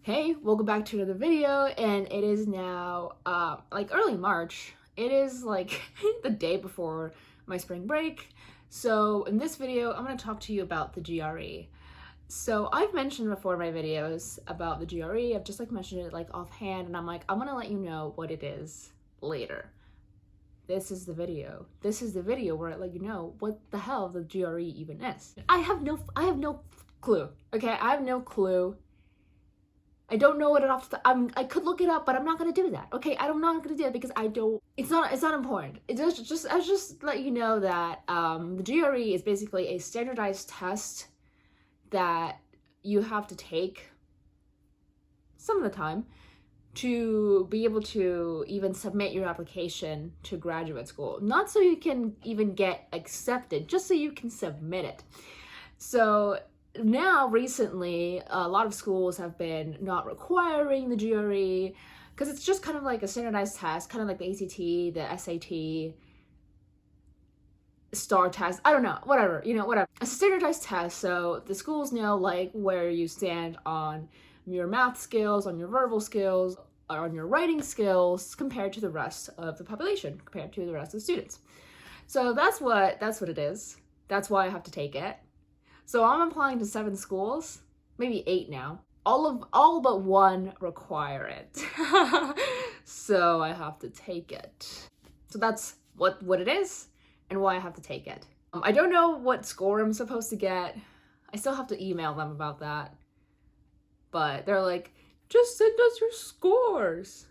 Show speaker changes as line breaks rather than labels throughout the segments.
Hey, welcome back to another video, and it is now like early March. It is like the day before my spring break. So in this video, I'm going to talk to you about the GRE. So I've mentioned before in my videos about the GRE. I've just like mentioned it like offhand, and I'm going to let you know what it is later. This is the video. This is the video where I let you know what the hell the GRE even is. I have no clue. Okay, I have no clue. I don't know what it off. I could look it up, but I'm not gonna do that. Okay, I'm not gonna do it because I don't. It's not important. I just let you know that the GRE is basically a standardized test that you have to take some of the time to be able to even submit your application to graduate school. Not so you can even get accepted, just so you can submit it. So now recently a lot of schools have been not requiring the GRE because it's just kind of like a standardized test, kind of like the ACT, the SAT, STAR test. I don't know, whatever. It's a standardized test, so the schools know like where you stand on your math skills, on your verbal skills, on your writing skills compared to the rest of the population, compared to the rest of the students. So that's what it is. That's why I have to take it. So I'm applying to 7 schools, maybe 8 now. All but one require it. So I have to take it. So that's what it is and why I have to take it. I don't know what score I'm supposed to get. I still have to email them about that. But they're like, just send us your scores.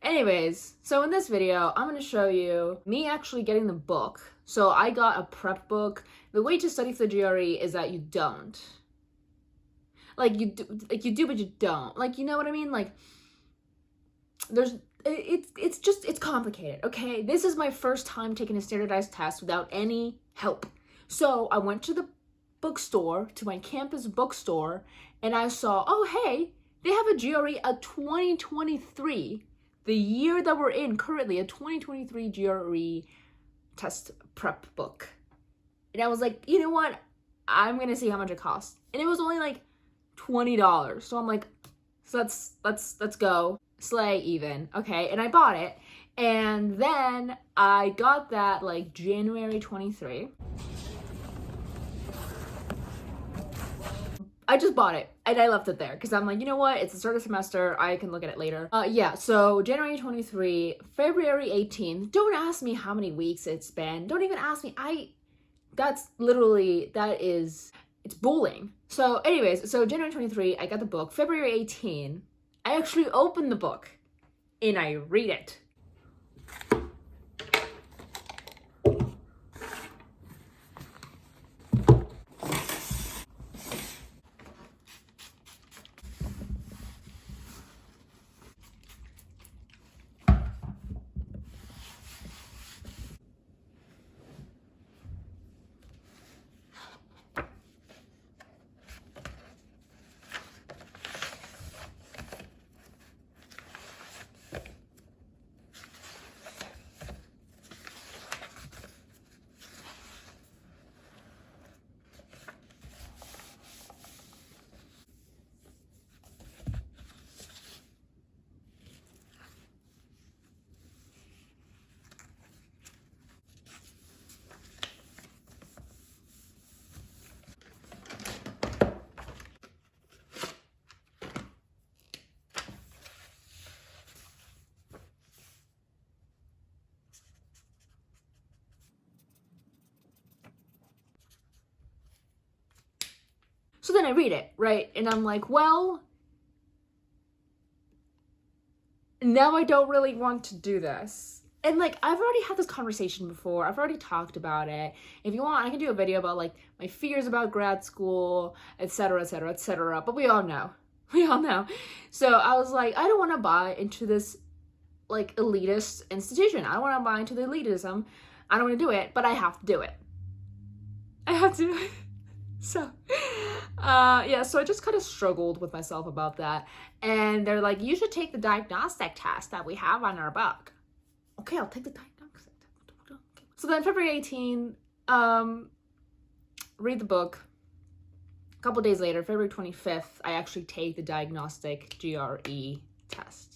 Anyways, so in this video, I'm going to show you me actually getting the book. So I got a prep book. The way to study for the GRE is that you don't. Like you do, but you don't. Like, you know what I mean? Like, it's complicated, okay? This is my first time taking a standardized test without any help. So I went to the bookstore, to my campus bookstore, and I saw, oh, hey, they have a GRE, a 2023, the year that we're in currently, a 2023 GRE test prep book. And I was like, you know what? I'm gonna see how much it costs. And it was only like $20. So I'm like, so let's go. Slay even. Okay. And I bought it. And then I got that like January 23. I just bought it and I left it there because I'm like, you know what? It's the start of semester. I can look at it later. Yeah, so January 23, February 18th. Don't ask me how many weeks it's been. Don't even ask me. It's bullying. So anyways, so January 23, I got the book. February 18, I actually opened the book and I read it. So then I read it, right? And I'm like, well, now I don't really want to do this. And like, I've already had this conversation before. I've already talked about it. If you want, I can do a video about like my fears about grad school, etc., etc., etc. But we all know. So I was like, I don't want to buy into this like elitist institution. I don't want to buy into the elitism. I don't want to do it, but I have to do it. So, yeah, so I just kind of struggled with myself about that. And they're like, you should take the diagnostic test that we have on our book. Okay, I'll take the diagnostic test. So then February 18, read the book. couple days later, February 25th, I actually take the diagnostic GRE test.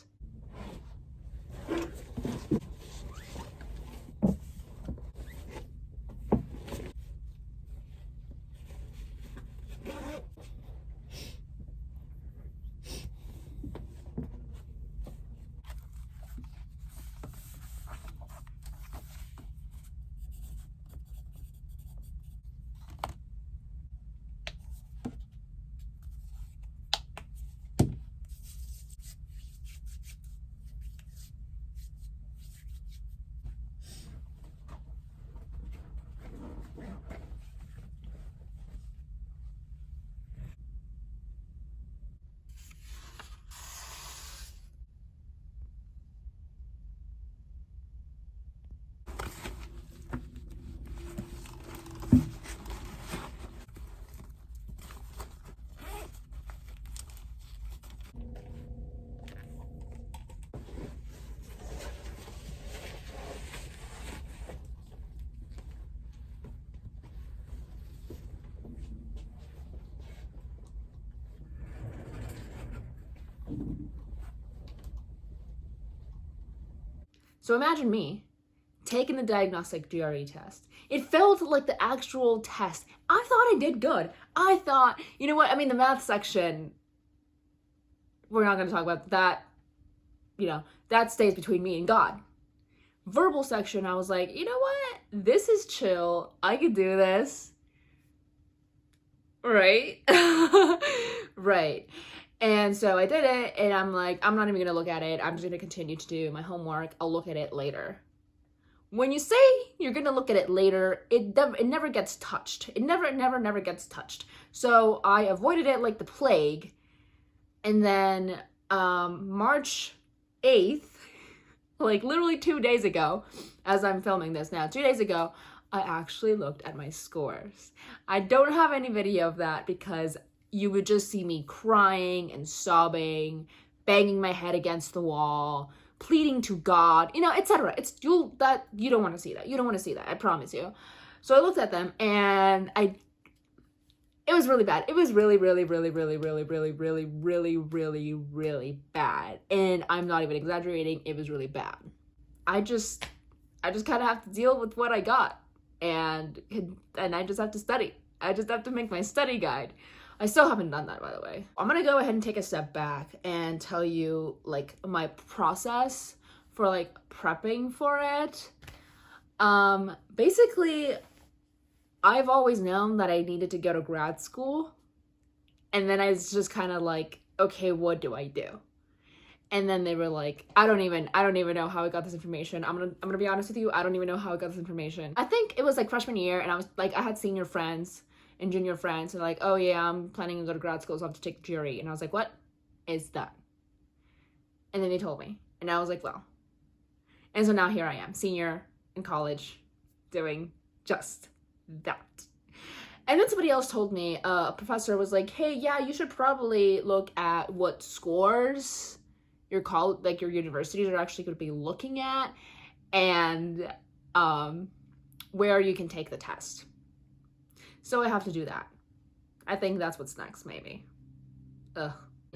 So imagine me taking the diagnostic GRE test. It felt like the actual test. I thought I did good. I thought, you know what? I mean, the math section, we're not going to talk about that. You know, that stays between me and God. Verbal section, I was like, you know what? This is chill. I could do this. Right? Right. And so I did it, and I'm like, I'm not even gonna look at it. I'm just gonna continue to do my homework. I'll look at it later. When you say you're gonna look at it later, it never gets touched. It never gets touched. So I avoided it like the plague. And then March 8th, like literally 2 days ago, as I'm filming this now, 2 days ago, I actually looked at my scores. I don't have any video of that because you would just see me crying and sobbing, banging my head against the wall, pleading to God, you know, etc. You don't want to see that. You don't want to see that. I promise you. So I looked at them, and it was really bad. It was really bad. And I'm not even exaggerating. It was really bad. I just kind of have to deal with what I got, and I just have to study. I just have to make my study guide. I still haven't done that, by the way. I'm gonna go ahead and take a step back and tell you like my process for like prepping for it. Basically, I've always known that I needed to go to grad school, and then I was just kind of like, okay, what do I do? And then they were like, I don't even know how I got this information. I'm gonna be honest with you, I don't even know how I got this information. I think it was like freshman year, and I was like, I had senior friends and junior friends, and like, oh yeah, I'm planning to go to grad school, so I have to take GRE. And I was like, what is that? And then they told me, and I was like, well. And so now here I am, senior in college, doing just that. And then somebody else told me, a professor was like, hey, yeah, you should probably look at what scores your college, like your universities are actually going to be looking at, and where you can take the test. So I have to do that. I think that's what's next, maybe. Ugh.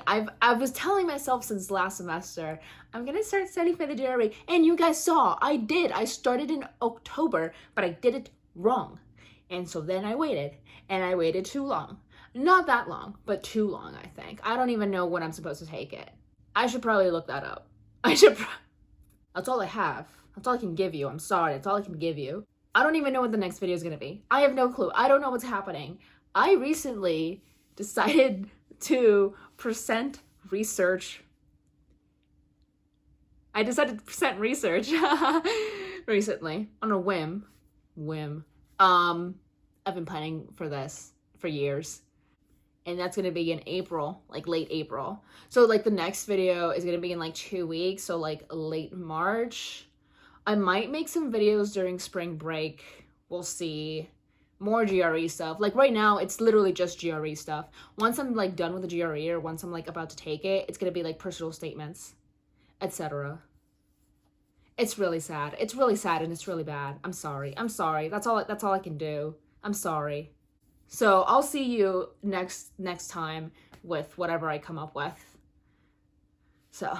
I was telling myself since last semester, I'm gonna start studying for the GRE, and you guys saw, I did. I started in October, but I did it wrong. And so then I waited, and I waited too long. Not that long, but too long, I think. I don't even know when I'm supposed to take it. I should probably look that up. That's all I have. That's all I can give you. I'm sorry, that's all I can give you. I don't even know what the next video is gonna be. I have no clue. I don't know what's happening. I recently decided to present research. I decided to present research recently on a whim. I've been planning for this for years. And that's gonna be in April, like late April. So like the next video is gonna be in like 2 weeks, so like late March. I might make some videos during spring break. We'll see. More GRE stuff. Like right now, it's literally just GRE stuff. Once I'm like done with the GRE, or once I'm like about to take it, it's gonna be like personal statements, etc. It's really sad. It's really sad, and it's really bad. I'm sorry. That's all I can do. I'm sorry. So I'll see you next time with whatever I come up with. So